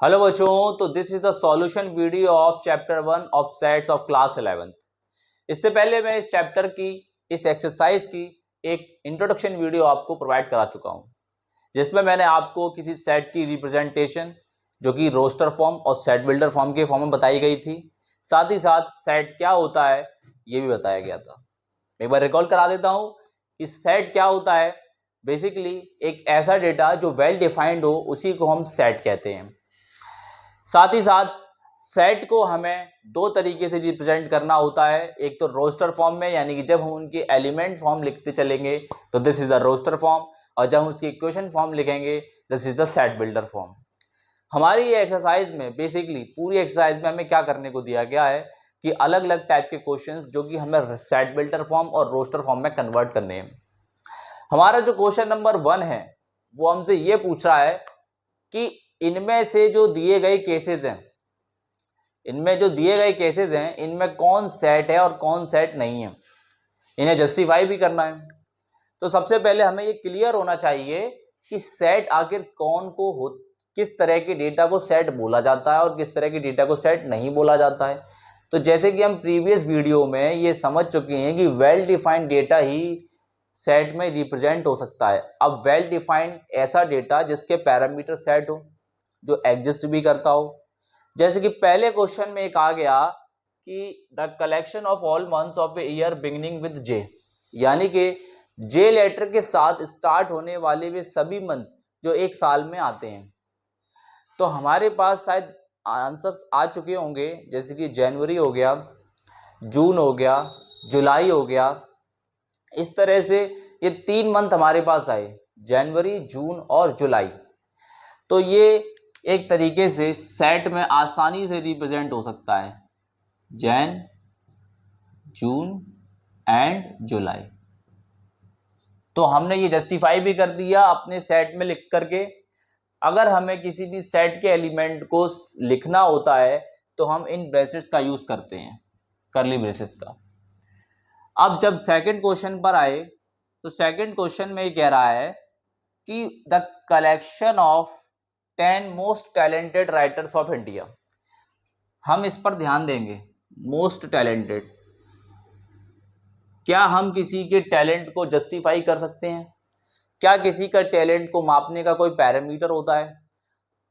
Hello बच्चों, तो this is the solution video of chapter 1 of sets of class 11th। इससे पहले मैं इस चैप्टर की इस एक्सरसाइज की एक इंट्रोडक्शन वीडियो आपको प्रोवाइड करा चुका हूं, जिसमें मैंने आपको किसी सेट की रिप्रेजेंटेशन जो कि रोस्टर फॉर्म और सेट बिल्डर फॉर्म के फॉर्म में बताई गई थी, साथ ही साथ सेट क्या होता है ये भी बताया गया था। एक बार रिकॉल करा देता हूं कि सेट क्या होता है। बेसिकली एक ऐसा डेटा जो वेल डिफाइंड हो उसी को हम सेट कहते हैं। साथ ही साथ सेट को हमें दो तरीके से रिप्रेजेंट करना होता है, एक तो रोस्टर फॉर्म में, यानी कि जब हम उनके एलिमेंट फॉर्म लिखते चलेंगे तो this is the roster form, और जब हम उसकी इक्वेशन फॉर्म लिखेंगे this is the set builder form. हमारी ये एक्सरसाइज में बेसिकली पूरी एक्सरसाइज में हमें क्या करने को दिया गया है कि अलग अलग टाइप के क्वेश्चंस जो कि हमें सेट बिल्डर फॉर्म और रोस्टर फॉर्म में कन्वर्ट करने हैं। हमारा जो क्वेश्चन नंबर 1 है वो हमसे ये पूछ रहा है कि इनमें से जो दिए गए केसेस हैं, इनमें कौन सेट है और कौन सेट नहीं है, इन्हें जस्टिफाई भी करना है। तो सबसे पहले हमें ये क्लियर होना चाहिए कि सेट आखिर कौन को हो, किस तरह के डेटा को सेट बोला जाता है और किस तरह के डेटा को सेट नहीं बोला जाता है। तो जैसे कि हम प्रीवियस वीडियो में ये समझ चुके हैं कि वेल डिफाइंड डेटा ही सेट में रिप्रेजेंट हो सकता है। अब वेल डिफाइंड ऐसा डेटा जिसके पैरामीटर सेट हो, जो एग्जिस्ट भी करता हो। जैसे कि पहले क्वेश्चन में एक आ गया कि the collection of all months of a year beginning with J, यानी कि जे लेटर के साथ स्टार्ट होने वाले वे सभी मंथ जो एक साल में आते हैं। तो हमारे पास शायद आंसर्स आ चुके होंगे, जैसे कि जनवरी हो गया, जून हो गया, जुलाई हो गया। इस तरह से ये 3 मंथ हमारे पास आए, जनवरी, जून और जुलाई। तो ये एक तरीके से सेट में आसानी से रिप्रेजेंट हो सकता है, जैन, जून एंड जुलाई। तो हमने ये जस्टिफाई भी कर दिया अपने सेट में लिख करके। अगर हमें किसी भी सेट के एलिमेंट को लिखना होता है तो हम इन ब्रेसेस का यूज करते हैं, करली ब्रेसेस का। अब जब सेकंड क्वेश्चन पर आए तो सेकंड क्वेश्चन में ये कह रहा है कि the collection of 10 most talented writers of India. हम इस पर ध्यान देंगे, मोस्ट टैलेंटेड। क्या हम किसी के टैलेंट को जस्टिफाई कर सकते हैं? क्या किसी का टैलेंट को मापने का कोई पैरामीटर होता है?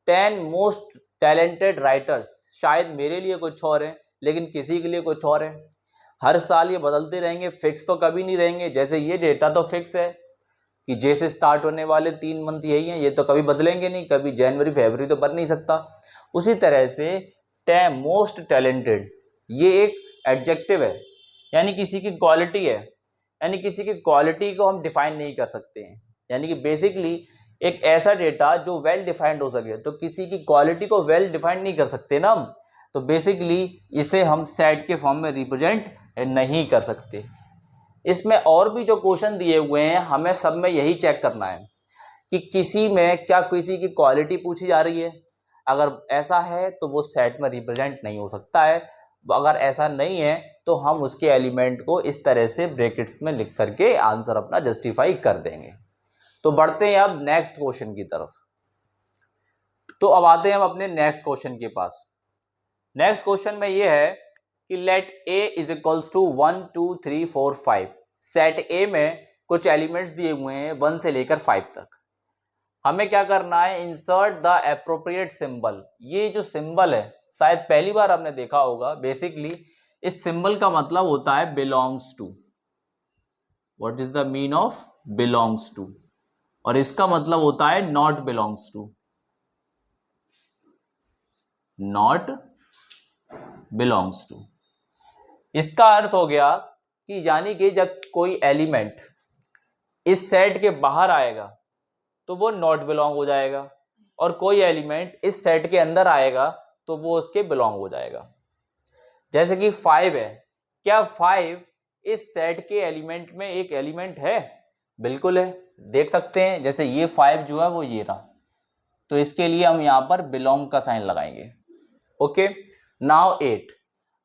10 मोस्ट टैलेंटेड राइटर्स, शायद मेरे लिए कुछ और है लेकिन किसी के लिए कुछ और है। हर साल ये बदलते रहेंगे, फिक्स तो कभी नहीं रहेंगे। जैसे ये डेटा तो फिक्स है कि जे से स्टार्ट होने वाले 3 मंथ यही हैं, ये तो कभी बदलेंगे नहीं, कभी जनवरी फरवरी तो बन नहीं सकता। उसी तरह से मोस्ट टैलेंटेड ये एक एडजेक्टिव है, यानी किसी की क्वालिटी है, यानी किसी की क्वालिटी को हम डिफाइन नहीं कर सकते हैं। यानी कि बेसिकली एक ऐसा डेटा जो वेल डिफाइंड हो सके, तो किसी की क्वालिटी को वेल डिफाइंड नहीं कर सकते ना हम, तो बेसिकली इसे हम सेट के फॉर्म में रिप्रेजेंट नहीं कर सकते। इसमें और भी जो क्वेश्चन दिए हुए हैं हमें सब में यही चेक करना है कि किसी में क्या किसी की क्वालिटी पूछी जा रही है। अगर ऐसा है तो वो सेट में रिप्रेजेंट नहीं हो सकता है। अगर ऐसा नहीं है तो हम उसके एलिमेंट को इस तरह से ब्रैकेट्स में लिख करके आंसर अपना जस्टिफाई कर देंगे। तो बढ़ते हैं अब नेक्स्ट क्वेश्चन की तरफ। तो अब आते हैं हम अपने नेक्स्ट क्वेश्चन के पास। नेक्स्ट क्वेश्चन में ये है कि let A is equals to 1 2 3 4 5। Set A में कुछ एलिमेंट्स दिए हुए हैं 1 से लेकर 5 तक। हमें क्या करना है, इंसर्ट द एप्रोप्रिएट सिंबल। ये जो सिंबल है शायद पहली बार आपने देखा होगा। बेसिकली इस सिंबल का मतलब होता है belongs to. What is the mean of belongs to? और इसका मतलब होता है not belongs to, not belongs to. इसका अर्थ हो गया कि यानी कि जब कोई एलिमेंट इस सेट के बाहर आएगा तो वो नॉट बिलोंग हो जाएगा, और कोई एलिमेंट इस सेट के अंदर आएगा तो वो उसके बिलोंग हो जाएगा। जैसे कि 5 है, क्या 5 इस सेट के एलिमेंट में एक एलिमेंट है? बिल्कुल है, देख सकते हैं। जैसे ये 5 जो है वो ये रहा, तो इसके लिए हम यहां पर बिलोंग का साइन लगाएंगे। Okay, now 8।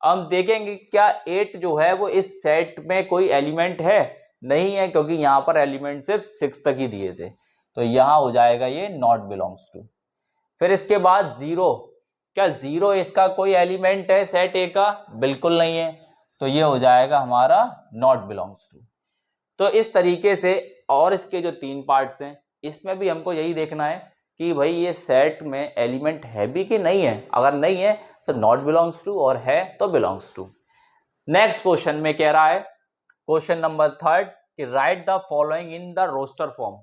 हम देखेंगे क्या 8 जो है वो इस सेट में कोई एलिमेंट है? नहीं है, क्योंकि यहां पर एलिमेंट सिर्फ 6 तक ही दिए थे, तो यहां हो जाएगा ये नॉट बिलोंग्स टू। फिर इसके बाद 0, क्या 0 इसका कोई एलिमेंट है सेट ए का? बिल्कुल नहीं है, तो ये हो जाएगा हमारा नॉट बिलोंग्स टू। तो इस तरीके से, और इसके जो 3 पार्ट्स हैं इसमें भी हमको यही देखना है कि भाई ये सेट में एलिमेंट है भी कि नहीं है। अगर नहीं है तो नॉट बिलोंग्स टू, और है तो बिलोंग्स टू। नेक्स्ट क्वेश्चन में कह रहा है, क्वेश्चन नंबर 3 कि write the following in the roster form.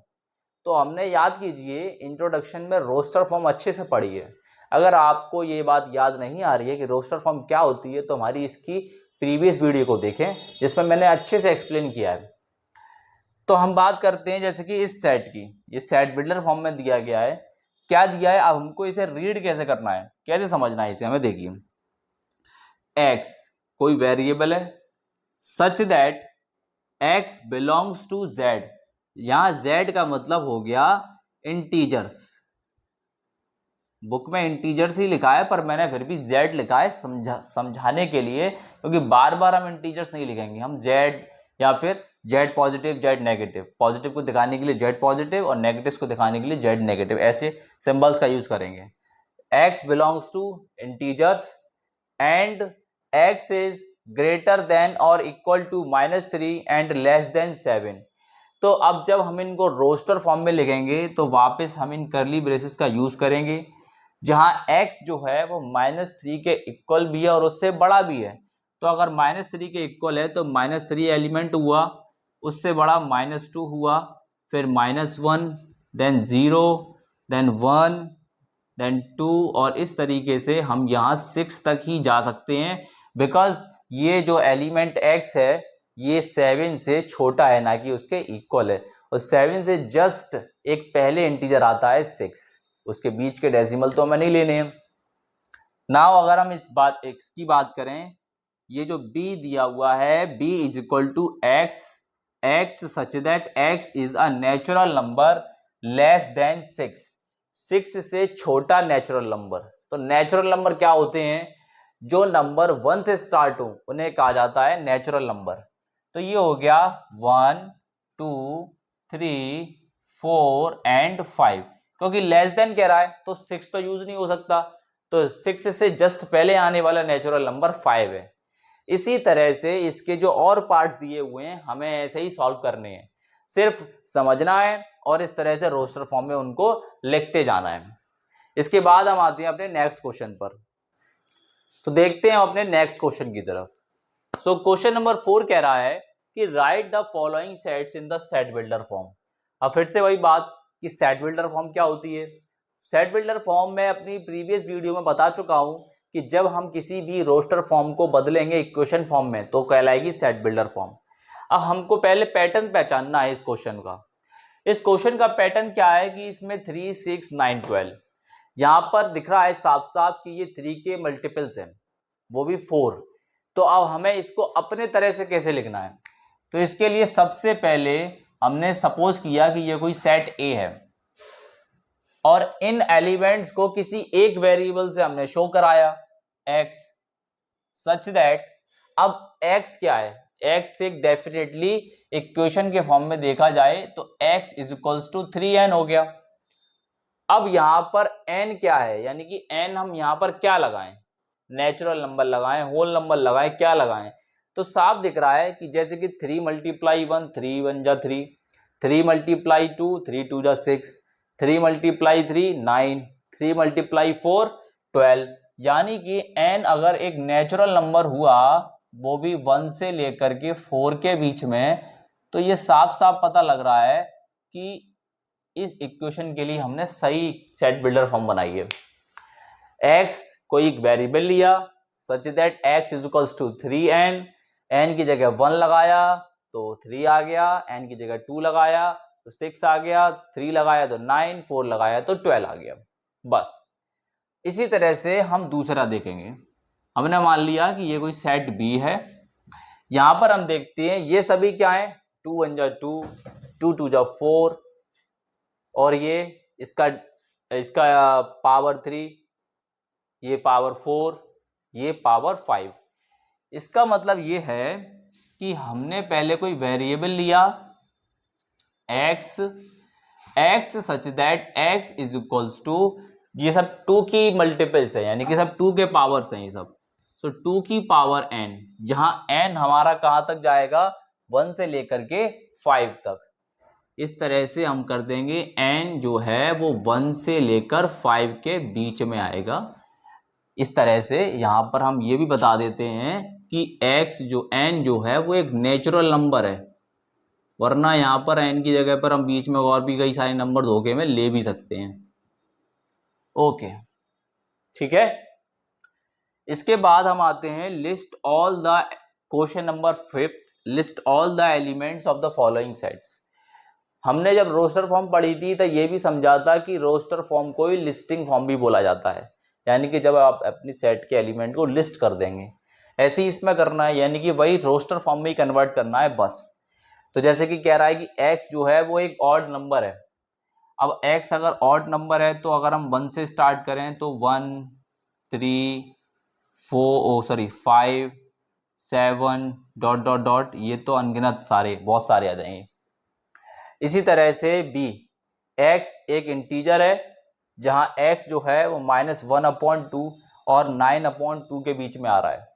तो हमने याद कीजिए इंट्रोडक्शन में रोस्टर फॉर्म अच्छे से पढ़ी है। अगर आपको ये बात याद नहीं आ रही है कि रोस्टर फॉर्म क्या होती है, तो हमारी इसकी प्रीवियस वीडियो को देखें जिसमें मैंने अच्छे से एक्सप्लेन किया है। तो हम बात करते हैं जैसे कि इस सेट की, ये सेट बिल्डर फॉर्म में दिया गया है। क्या दिया है, अब हमको इसे रीड कैसे करना है, कैसे समझना है इसे, हमें देखिए। एक्स कोई वेरिएबल है such that x belongs to Z. यहां जेड का मतलब हो गया इंटीजर्स। बुक में इंटीजर्स ही लिखा है, पर मैंने फिर भी जेड लिखा है समझाने के लिए, क्योंकि बार बार हम इंटीजर्स नहीं लिखेंगे। हम जेड या फिर Z positive Z negative, positive को दिखाने के लिए जेड पॉजिटिव और नेगेटिव को दिखाने के लिए जेड नेगेटिव, ऐसे सिंबल्स का यूज करेंगे। X belongs to integers and X is greater than और equal to -3 and less than 7। तो अब जब हम इनको रोस्टर फॉर्म में लिखेंगे तो वापस हम इन कर्ली ब्रेसेस का यूज करेंगे, जहां x जो है वो -3 के इक्वल भी है और उससे बड़ा भी है। तो अगर -3 के इक्वल है तो -3 एलिमेंट हुआ, उससे बड़ा -2 हुआ, फिर -1, देन 0, देन 1, देन 2, और इस तरीके से हम यहाँ 6 तक ही जा सकते हैं, बिकॉज ये जो एलिमेंट x है ये 7 से छोटा है, ना कि उसके इक्वल है। और 7 से जस्ट एक पहले इंटीजर आता है 6, उसके बीच के डेसिमल तो हमें नहीं लेने हैं। नाउ अगर हम इसकी बात करें, ये जो b दिया हुआ है, b is equal to x such that x is a natural number less than 6 से छोटा नेचुरल नंबर। तो नेचुरल नंबर क्या होते हैं, जो नंबर 1 से स्टार्ट हो उन्हें कहा जाता है नेचुरल नंबर। तो ये हो गया 1, 2, 3, 4 एंड 5। क्योंकि लेस देन कह रहा है तो 6 तो यूज नहीं हो सकता, तो 6 से जस्ट पहले आने वाला नेचुरल नंबर 5 है। इसी तरह से इसके जो और पार्ट्स दिए हुए हैं हमें ऐसे ही सॉल्व करने हैं, सिर्फ समझना है और इस तरह से रोस्टर फॉर्म में उनको लिखते जाना है। इसके बाद हम आते हैं अपने नेक्स्ट क्वेश्चन पर। तो देखते हैं अपने नेक्स्ट क्वेश्चन की तरफ। सो क्वेश्चन नंबर 4 कह रहा है कि write the following sets in the set builder form. अब फिर से वही बात कि सेट बिल्डर फॉर्म क्या होती है। सेट बिल्डर फॉर्म में अपनी प्रीवियस वीडियो में बता चुका हूं कि जब हम किसी भी रोस्टर फॉर्म को बदलेंगे इक्वेशन फॉर्म में तो कहलाएगी सेट बिल्डर फॉर्म। अब हमको पहले पैटर्न पहचानना है इस क्वेश्चन का। इस क्वेश्चन का पैटर्न क्या है कि इसमें 3, 6, 9, 12 यहां पर दिख रहा है साफ साफ कि ये 3 के मल्टीपल्स हैं, वो भी 4। तो अब हमें इसको अपने तरह से कैसे लिखना है, तो इसके लिए सबसे पहले हमने सपोज किया कि ये कोई सेट ए है और इन एलिमेंट्स को किसी एक वेरिएबल से हमने शो कराया x, सच दैट अब x क्या है, x एक डेफिनेटली इक्वेशन के फॉर्म में देखा जाए तो x is equals to 3n हो गया। अब यहां पर n क्या है, यानी कि n हम यहां पर क्या लगाएं, नेचुरल नंबर लगाएं, होल नंबर लगाएं, क्या लगाएं, तो साफ दिख रहा है कि जैसे कि 3 मल्टीप्लाई 1, 3 1 जा 3, 3 मल्टीप्लाई 2, 3 2 जा 6, 3 मल्टीप्लाई 3 9, 3 मल्टीप्लाई 4 12। यानी कि n अगर एक नेचुरल नंबर हुआ वो भी 1 से लेकर के 4 के बीच में, तो ये साफ साफ पता लग रहा है कि इस इक्वेशन के लिए हमने सही सेट बिल्डर फॉर्म बनाई है। x कोई वेरिएबल लिया such that x is equals to 3n, n की जगह 1 लगाया तो 3 आ गया, n की जगह 2 लगाया तो 6 आ गया, 3 लगाया तो 9, 4 लगाया तो 12 आ गया। बस इसी तरह से हम दूसरा देखेंगे। हमने मान लिया कि ये कोई सेट B है, यहां पर हम देखते हैं ये सभी क्या है, 2 1 जा 2, 2 2 जा 4 और ये इसका पावर 3, ये पावर 4, ये पावर 5। इसका मतलब ये है कि हमने पहले कोई वेरिएबल लिया x such that x is equals to ये सब 2 की मल्टीपल्स है, यानी कि सब 2 के पावर्स हैं ये सब। सो 2 की पावर n, जहां n हमारा कहां तक जाएगा, 1 से लेकर के 5 तक। इस तरह से हम कर देंगे, n जो है वो 1 से लेकर 5 के बीच में आएगा। इस तरह से यहां पर हम ये भी बता देते हैं कि x जो n जो है वो एक नेचुरल नंबर है, वरना यहाँ पर n की जगह पर हम बीच में और भी कई सारे नंबर धोखे में ले भी सकते हैं। ओके, ठीक है। इसके बाद हम आते हैं list all the, question number 5, list all the elements of the following sets. हमने जब रोस्टर फॉर्म पढ़ी थी तो ये भी समझा था कि रोस्टर फॉर्म को ही लिस्टिंग फॉर्म भी बोला जाता है, यानी कि जब आप अपनी सेट के एलिमेंट को लिस्ट कर देंगे, ऐसे ही इसमें करना है, यानी कि वही रोस्टर फॉर्म में ही कन्वर्ट करना है बस। तो जैसे कि कह रहा है कि x जो है वो एक ऑड नंबर है। अब x अगर ऑड नंबर है तो अगर हम 1 से स्टार्ट करें तो 1 3 4 5 7 डॉट डॉट डॉट, ये तो अनगिनत सारे, बहुत सारे आ जाएंगे। इसी तरह से b, x एक इंटीजर है जहां x जो है वो -1/2 और 9/2 के बीच में आ रहा है।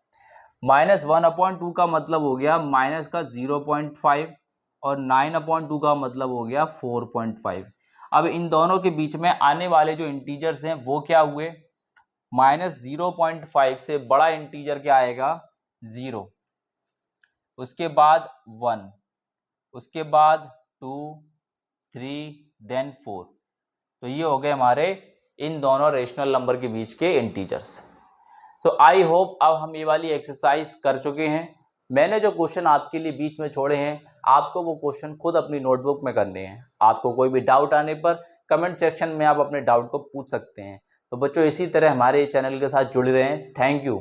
-1/2 का मतलब हो गया माइनस का 0.5 और 9/2 का मतलब हो गया 4.5। अब इन दोनों के बीच में आने वाले जो इंटीजर्स हैं वो क्या हुए, -0.5 से बड़ा इंटीजर क्या आएगा, 0, उसके बाद 1, उसके बाद 2 3 देन 4। तो ये हो गए हमारे इन दोनों रेशनल नंबर के बीच के इंटीजर्स। सो आई होप अब हम ये वाली एक्सरसाइज कर चुके हैं। मैंने जो क्वेश्चन आपके लिए बीच में छोड़े हैं, आपको वो क्वेश्चन खुद अपनी नोटबुक में करने हैं। आपको कोई भी डाउट आने पर कमेंट सेक्शन में आप अपने डाउट को पूछ सकते हैं। तो बच्चों, इसी तरह हमारे चैनल के साथ जुड़े रहें। Thank you.